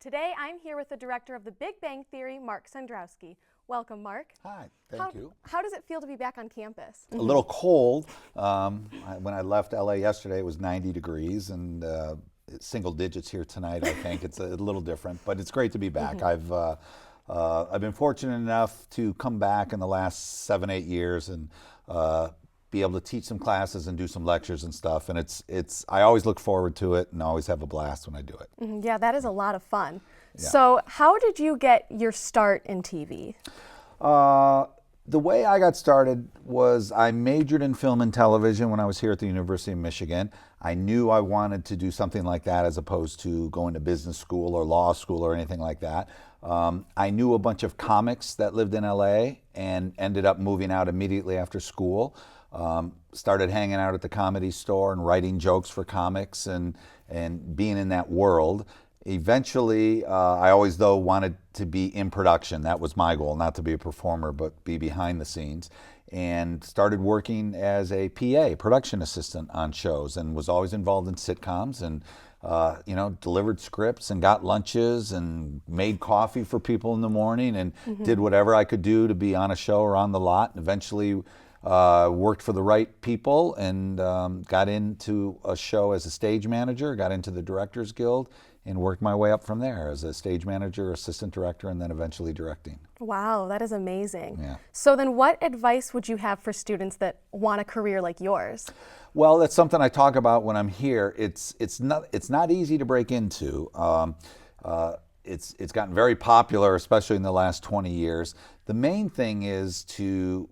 Today I'm here with the director of The Big Bang Theory, Mark Cendrowski. Welcome, Mark. Hi, thank you. How does it feel to be back on campus? A little cold. When I left LA yesterday, it was 90 degrees and single digits here tonight. I think it's a little different, but it's great to be back. I've been fortunate enough to come back in the last 7-8 years and be able to teach some classes and do some lectures and stuff. And I always look forward to it and always have a blast when I do it. Yeah, that is a lot of fun. Yeah. So how did you get your start in TV? The way I got started was I majored in film and television when I was here at the University of Michigan. I knew I wanted to do something like that as opposed to going to business school or law school or anything like that. I knew a bunch of comics that lived in LA and ended up moving out immediately after school. Started hanging out at the Comedy Store and writing jokes for comics and being in that world. Eventually, I always, though, wanted to be in production. That was my goal, not to be a performer, but be behind the scenes. And started working as a PA, production assistant on shows, and was always involved in sitcoms and, delivered scripts and got lunches and made coffee for people in the morning and did whatever I could do to be on a show or on the lot. And eventually worked for the right people and got into a show as a stage manager, got into the Directors Guild, and worked my way up from there as a stage manager, assistant director, and then eventually directing. Wow, that is amazing. Yeah. So then what advice would you have for students that want a career like yours? Well, that's something I talk about when I'm here. It's not easy to break into. It's gotten very popular, especially in the last 20 years. The main thing is to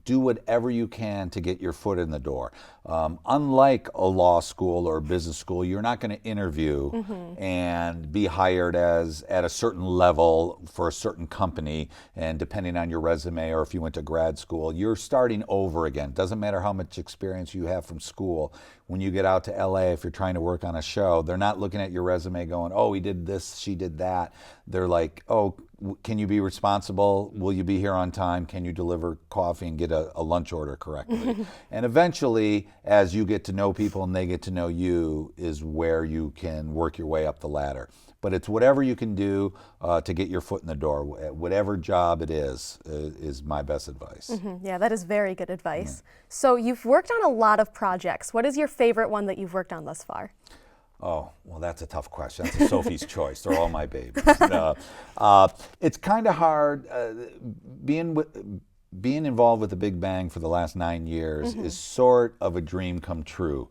do whatever you can to get your foot in the door. Unlike a law school or a business school, you're not going to interview and be hired at a certain level for a certain company, and depending on your resume or if you went to grad school, you're starting over again. Doesn't matter how much experience you have from school. When you get out to LA, if you're trying to work on a show, they're not looking at your resume going, oh, he did this, she did that. They're like, oh, can you be responsible? Will you be here on time? Can you deliver coffee and get a lunch order correctly? And eventually, as you get to know people and they get to know you, is where you can work your way up the ladder. But it's whatever you can do to get your foot in the door. Whatever job it is my best advice. Yeah, that is very good advice. So you've worked on a lot of projects. What is your favorite one that you've worked on thus far? Oh, well, that's a tough question. That's a Sophie's choice. They're all my babies. It's kind of hard. Being involved with the Big Bang for the last 9 years is sort of a dream come true.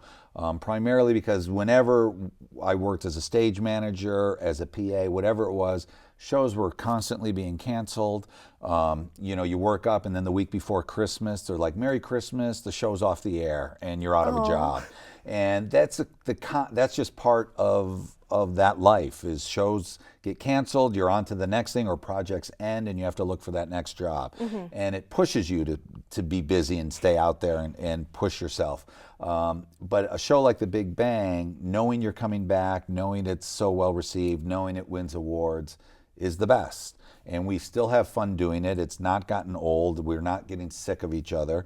Primarily because whenever I worked as a stage manager, as a PA, whatever it was, shows were constantly being canceled. You work up and then the week before Christmas, they're like, Merry Christmas, the show's off the air and you're out of a job. And that's just part of that life, is shows get canceled, you're on to the next thing, or projects end and you have to look for that next job. And it pushes you to be busy and stay out there and push yourself. But a show like The Big Bang, knowing you're coming back, knowing it's so well received, knowing it wins awards, is the best. And we still have fun doing it. It's not gotten old. We're not getting sick of each other.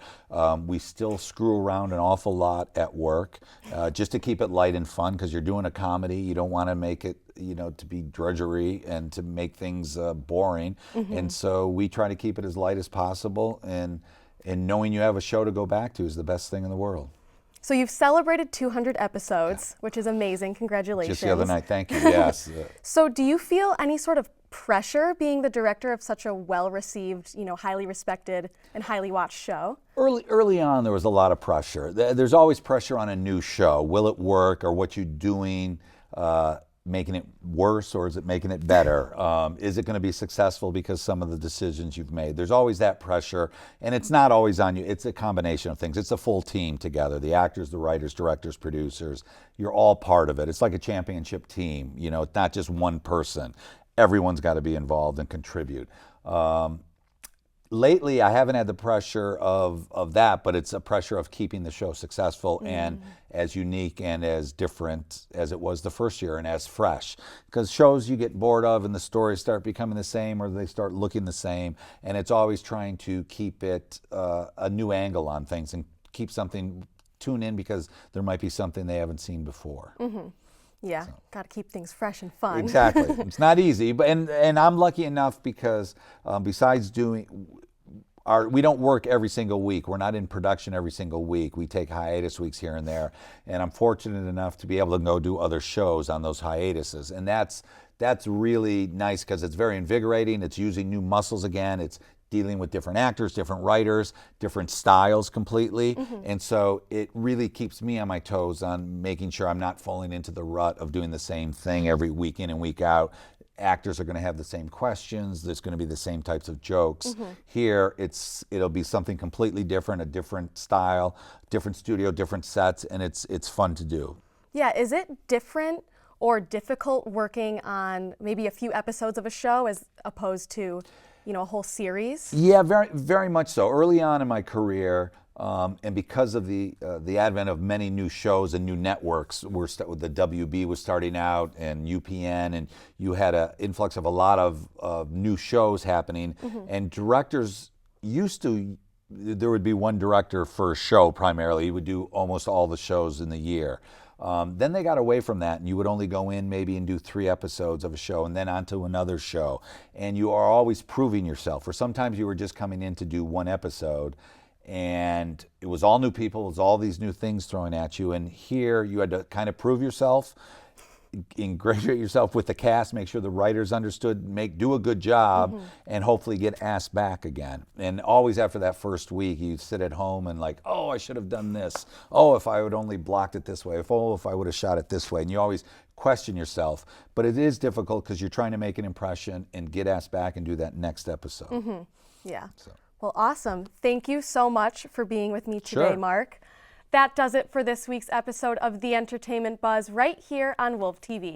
We still screw around an awful lot at work just to keep it light and fun, because you're doing a comedy. You don't want to make it, to be drudgery and to make things boring. And so we try to keep it as light as possible. And knowing you have a show to go back to is the best thing in the world. So you've celebrated 200 episodes, which is amazing. Congratulations. Just the other night, thank you, yes. So do you feel any sort of pressure being the director of such a well-received, highly respected and highly watched show? Early on, there was a lot of pressure. There's always pressure on a new show. Will it work, or what you're doing making it worse, or is it making it better? Is it going to be successful because some of the decisions you've made? There's always that pressure, and it's not always on you. It's a combination of things. It's a full team together. The actors, the writers, directors, producers, you're all part of it. It's like a championship team. It's not just one person. Everyone's got to be involved and contribute. Lately, I haven't had the pressure of that, but it's a pressure of keeping the show successful and as unique and as different as it was the first year, and as fresh. Because shows you get bored of and the stories start becoming the same, or they start looking the same, and it's always trying to keep it a new angle on things and keep something, tune in because there might be something they haven't seen before. Yeah, got to keep things fresh and fun. Exactly. It's not easy, but and I'm lucky enough because besides doing we don't work every single week. We're not in production every single week. We take hiatus weeks here and there, and I'm fortunate enough to be able to go do other shows on those hiatuses, and that's really nice because it's very invigorating. It's using new muscles again. It's dealing with different actors, different writers, different styles completely. And so it really keeps me on my toes on making sure I'm not falling into the rut of doing the same thing every week in and week out. Actors are going to have the same questions. There's going to be the same types of jokes. Here, it'll be something completely different, a different style, different studio, different sets, and it's fun to do. Yeah, is it different or difficult working on maybe a few episodes of a show as opposed to, a whole series? Yeah, very, very much so. Early on in my career, and because of the advent of many new shows and new networks, the WB was starting out and UPN, and you had an influx of a lot of new shows happening, and directors there would be one director for a show primarily. He would do almost all the shows in the year. Then they got away from that, and you would only go in maybe and do 3 episodes of a show and then on to another show. And you are always proving yourself. Or sometimes you were just coming in to do 1 episode, and it was all new people, it was all these new things thrown at you. And here you had to kind of prove yourself, ingratiate yourself with the cast, make sure the writers understood, do a good job, and hopefully get asked back again. And always after that first week, you sit at home and like, oh, I should have done this. Oh, if I would only blocked it this way. If I would have shot it this way. And you always question yourself. But it is difficult because you're trying to make an impression and get asked back and do that next episode. Yeah. So. Well, awesome. Thank you so much for being with me today, Sure. Mark. That does it for this week's episode of The Entertainment Buzz right here on Wolf TV.